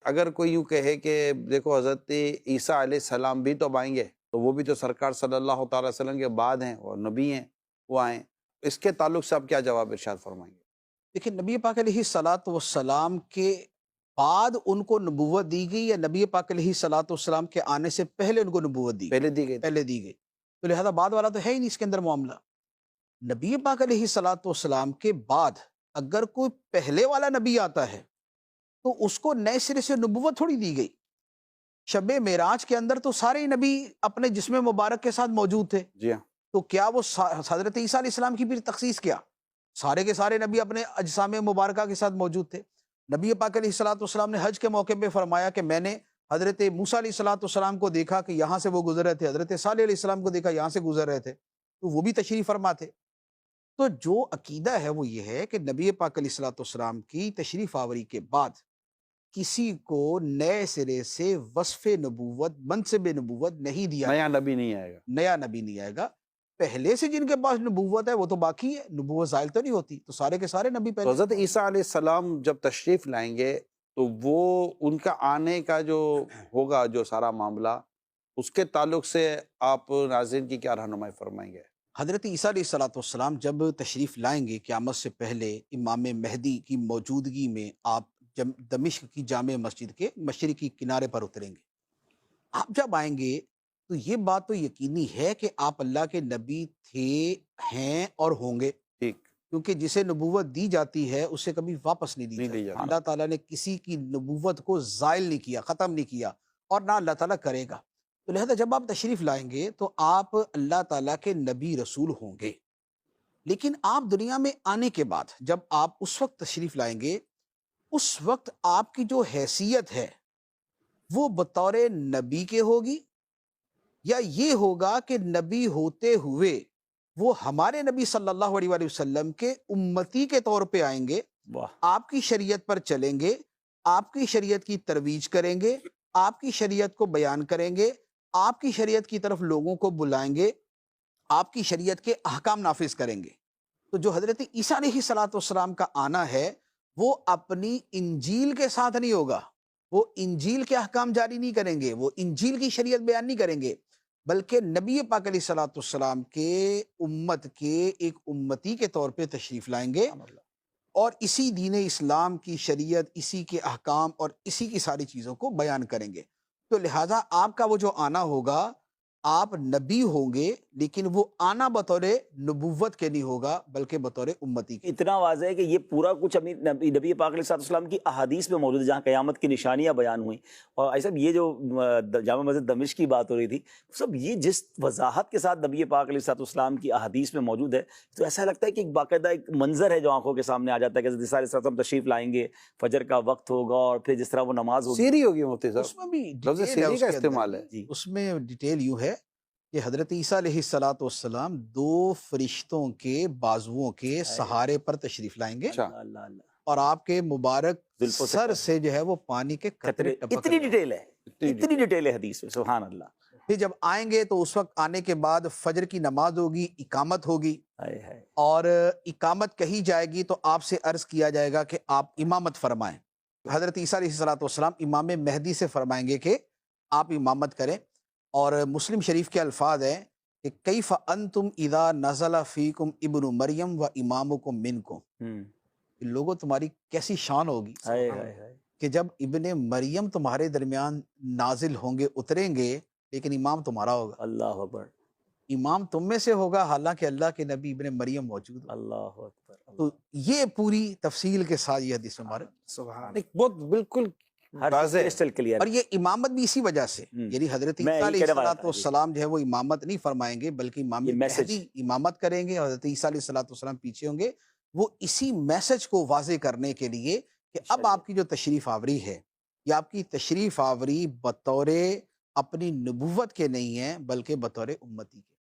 اگر کوئی یوں کہے کہ دیکھو حضرت عیسیٰ علیہ السلام بھی تو اب آئیں گے، تو وہ بھی تو سرکار صلی اللہ تعالی وسلم کے بعد ہیں اور نبی ہیں، وہ آئیں، اس کے تعلق سے آپ کیا جواب ارشاد فرمائیں گے؟ دیکھیں نبی پاک علیہ الصلاۃ والسلام کے بعد ان کو نبوت دی گئی یا نبی پاک علیہ الصلاۃ والسلام کے آنے سے پہلے ان کو نبوت دی گئی؟ پہلے دی گئی تھی۔ پہلے دی گئی، تو لہذا بعد والا تو ہے ہی نہیں اس کے اندر معاملہ۔ نبی پاک علیہ الصلاۃ والسلام کے بعد اگر کوئی پہلے والا نبی آتا ہے تو اس کو نئے سرے سے نبوت تھوڑی دی گئی۔ شب معراج کے اندر تو سارے نبی اپنے جسم مبارک کے ساتھ موجود تھے، جی ہاں، تو کیا وہ حضرت عیسیٰ علیہ السلام کی بھی تخصیص کیا؟ سارے کے سارے نبی اپنے اجسام مبارکہ کے ساتھ موجود تھے۔ نبی پاک علیہ الصلوۃ والسلام نے حج کے موقع پہ فرمایا کہ میں نے حضرت موسیٰ علیہ الصلوۃ والسلام کو دیکھا کہ یہاں سے وہ گزر رہے تھے، حضرت صالح علیہ السلام کو دیکھا یہاں سے گزر رہے تھے، تو وہ بھی تشریف فرما تھے۔ تو جو عقیدہ ہے وہ یہ ہے کہ نبی پاک علیہ الصلوۃ والسلام کی تشریف آوری کے بعد کسی کو نئے سرے سے وصف نبوت، منصب نبوت نہیں دیا، نیا نبی نہیں آئے گا۔ نیا نبی نہیں آئے گا۔ پہلے سے جن کے پاس نبوت ہے وہ تو باقی ہے، نبوت زائل تو نہیں ہوتی، تو سارے کے سارے نبی تو پہلے حضرت عیسیٰ علیہ السلام جب تشریف لائیں گے تو وہ ان کا آنے کا جو ہوگا جو سارا معاملہ، اس کے تعلق سے آپ ناظرین کی کیا رہنمائی فرمائیں گے؟ حضرت عیسیٰ علیہ الصلوۃ والسلام جب تشریف لائیں گے قیامت سے پہلے امام مہدی کی موجودگی میں، آپ دمشق کی جامع مسجد کے مشرقی کنارے پر اتریں گے۔ آپ جب آئیں گے تو یہ بات تو یقینی ہے کہ آپ اللہ کے نبی تھے، ہیں اور ہوں گے، ٹھیک، کیونکہ جسے نبوت دی جاتی ہے اسے کبھی واپس نہیں دی نہیں لی جاتی۔ جاتی۔ اللہ تعالیٰ نے کسی کی نبوت کو زائل نہیں کیا، ختم نہیں کیا، اور نہ اللہ تعالیٰ کرے گا۔ تو لہذا جب آپ تشریف لائیں گے تو آپ اللہ تعالیٰ کے نبی رسول ہوں گے، لیکن آپ دنیا میں آنے کے بعد جب آپ اس وقت تشریف لائیں گے، اس وقت آپ کی جو حیثیت ہے وہ بطور نبی کے ہوگی، یا یہ ہوگا کہ نبی ہوتے ہوئے وہ ہمارے نبی صلی اللہ علیہ وآلہ وسلم کے امتی کے طور پہ آئیں گے، واہ، آپ کی شریعت پر چلیں گے، آپ کی شریعت کی ترویج کریں گے، آپ کی شریعت کو بیان کریں گے، آپ کی شریعت کی طرف لوگوں کو بلائیں گے، آپ کی شریعت کے احکام نافذ کریں گے۔ تو جو حضرت عیسیٰ علیہ الصلوۃ والسلام کا آنا ہے وہ اپنی انجیل کے ساتھ نہیں ہوگا، وہ انجیل کے احکام جاری نہیں کریں گے، وہ انجیل کی شریعت بیان نہیں کریں گے، بلکہ نبی پاک علیہ الصلوۃ والسلام کے امت کے ایک امتی کے طور پہ تشریف لائیں گے، اور اسی دین اسلام کی شریعت، اسی کے احکام اور اسی کی ساری چیزوں کو بیان کریں گے۔ تو لہٰذا آپ کا وہ جو آنا ہوگا، آپ نبی ہوں گے لیکن وہ آنا بطور نبوت کے نہیں ہوگا بلکہ بطور امتی کے۔ اتنا واضح ہے کہ یہ پورا کچھ نبی پاک علیہ السلام کی احادیث میں موجود ہے، جہاں قیامت کی نشانیاں بیان ہوئیں۔ اور ایسا یہ جو جامع مسجد دمشق کی بات ہو رہی تھی، سب یہ جس وضاحت کے ساتھ نبی پاک علیہ السلام کی احادیث میں موجود ہے، تو ایسا لگتا ہے کہ ایک باقاعدہ ایک منظر ہے جو آنکھوں کے سامنے آ جاتا ہے کہ حضرت عیسیٰ علیہ السلام تشریف لائیں گے، فجر کا وقت ہوگا، اور پھر جس طرح وہ نماز ہوگی۔ سیری ہوگی مفتی صاحب، اس میں بھی لفظ ڈیٹیل ہے، سیری اس کا کے اندر استعمال ہے۔ جی، اس میں ڈیٹیل یوں ہے کہ حضرت عیسیٰ علیہ الصلوۃ والسلام دو فرشتوں کے بازوؤں کے سہارے پر تشریف لائیں گے، اچھا، اللہ اللہ، اور آپ کے مبارک زلفوں سے سر سے جو ہے وہ پانی کے قطرے ٹپک اتنی رہے ہیں۔ ڈیٹیل ہے، اتنی ڈیٹیل ہے حدیث میں، سبحان اللہ۔ پھر جب آئیں گے تو اس وقت آنے کے بعد فجر کی نماز ہوگی، اقامت ہوگی، ہائے ہائے، اور اقامت کہی جائے گی تو آپ سے عرض کیا جائے گا کہ آپ امامت فرمائیں۔ حضرت عیسیٰ علیہ الصلوۃ والسلام امام مہدی سے فرمائیں گے کہ آپ امامت کریں، اور مسلم شریف کے الفاظ ہیں کہ کیف انتم اذا نزل فیکم ابن مریم و امامکم منکم، لوگوں تمہاری کیسی شان ہوگی ہائے ہائے ہائے، کہ جب ابن مریم تمہارے درمیان نازل ہوں گے، اتریں گے، لیکن امام تمہارا ہوگا، اللہ اکبر، امام تم میں سے ہوگا، حالانکہ اللہ کے نبی ابن مریم موجود ہو۔ اللہ اکبر، تو یہ پوری تفصیل کے ساتھ یہ حدیث مبارک، سبحان، ایک بہت بالکل ہر واضح ہے۔ Crystal clear. اور یہ امامت بھی اسی وجہ سے، یعنی حضرت میں عیسیٰ یہی علیہ کہنے والا الصلوۃ تھا، والسلام جو ہے وہ امامت نہیں فرمائیں گے بلکہ امام یہ میسج، مہدی امامت کریں گے، اور حضرت عیسیٰ علیہ الصلوۃ والسلام پیچھے ہوں گے، وہ اسی میسج کو واضح کرنے کے لیے کہ اب آپ کی جو تشریف آوری ہے، یہ آپ کی تشریف آوری بطور اپنی نبوت کے نہیں ہے بلکہ بطور امتی کے۔